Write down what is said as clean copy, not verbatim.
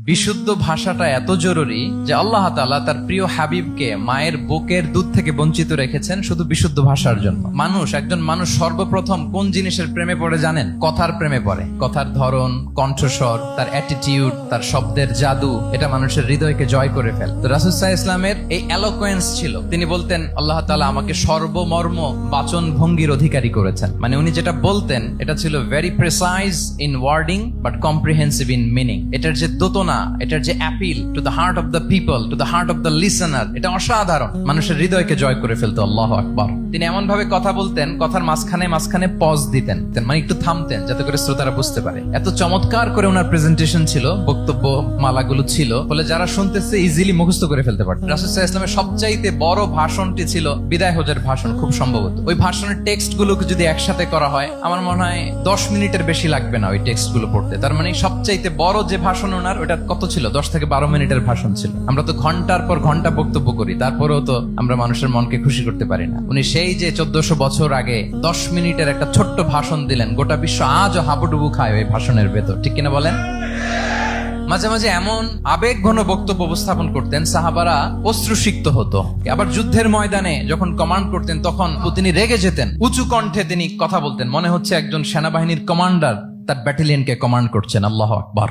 বিশুদ্ধ ভাষাটা এত জরুরি যে আল্লাহ তাআলা তার প্রিয় হাবিবকে মায়ের বুকের দুধ থেকে বঞ্চিত রেখেছেন শুধু বিশুদ্ধ ভাষার জন্য। একজন মানুষ সর্বপ্রথম কোন জিনিসের প্রেমে পড়ে জানেন? কথার প্রেমে পড়ে। কথার ধরন, কণ্ঠস্বর, তার অ্যাটিটিউড, তার শব্দের জাদু, এটা মানুষের হৃদয়কে জয় করে ফেলে। তো রাসূল সাল্লাল্লাহু আলাইহি ওয়াসাল্লামের এই এলোকোয়েন্স ছিল। তিনি বলতেন আল্লাহ তাআলা আমাকে সর্বমর্ম বাচন ভঙ্গির অধিকারী করেছেন। মানে উনি যেটা বলতেন এটা ছিল very precise in wording but comprehensive in meaning. এটার যে দোতনা, এটার যে appeal to the heart of the people, to the heart of the listener, এটা অসাধারণ। মানুষের হৃদয়কে জয় করে ফেলতো। আল্লাহু আকবার। তিনি এমন ভাবে কথা বলতেন, কথার মাঝখানে মাঝখানে পজ দিতেন, মানে একটু থামতেন যাতে করে শ্রোতারা বুঝতে পারে। এত চমৎকার করে ওনার প্রেজেন্টেশন ছিল, বক্তব্য মালাগুলো ছিল, ফলে যারা শুনতেছে ইজিলি মুখস্থ করে ফেলতে পারত। রাসূল সাল্লাল্লাহু আলাইহি ওয়াসাল্লামের সবচাইতে বড় ভাষণটি ছিল বিদায় হজের ভাষণ, খুব সম্ভবত। ওই ভাষণের টেক্সট গুলোকে যদি একসাথে করা হয়, আমার মনে হয় 10 মিনিটের বেশি লাগবে না ওই টেক্সট গুলো পড়তে। তার মানে সবচাইতে বড় যে ভাষণ ওনার, ওটা কত ছিল? 10 থেকে 12 মিনিটের ভাষণ ছিল। আমরা তো ঘন্টার পর ঘন্টা বক্তব্য করি, তারপরেও তো আমরা মানুষের মনকে খুশি করতে পারি না। উনি সেই যে 1400 বছর আগে 10 মিনিটের একটা ছোট্ট ভাষণ দিলেন, গোটা বিশ্ব আজও হাবুডুবু খায় ওই ভাষণের ভেতর, ঠিক কিনা বলেন? মাঝে মাঝে এমন আবেগ ঘন বক্তব্য উপস্থাপন করতেন, সাহাবারা অশ্রুসিক্ত হতো। আবার যুদ্ধের ময়দানে যখন কমান্ড করতেন, তখন তিনি রেগে যেতেন। উঁচু কণ্ঠে তিনি কথা বলতেন, মনে হচ্ছে একজন সেনাবাহিনীর কমান্ডার তার ব্যাটালিয়নকে কমান্ড করছেন। আল্লাহু আকবার।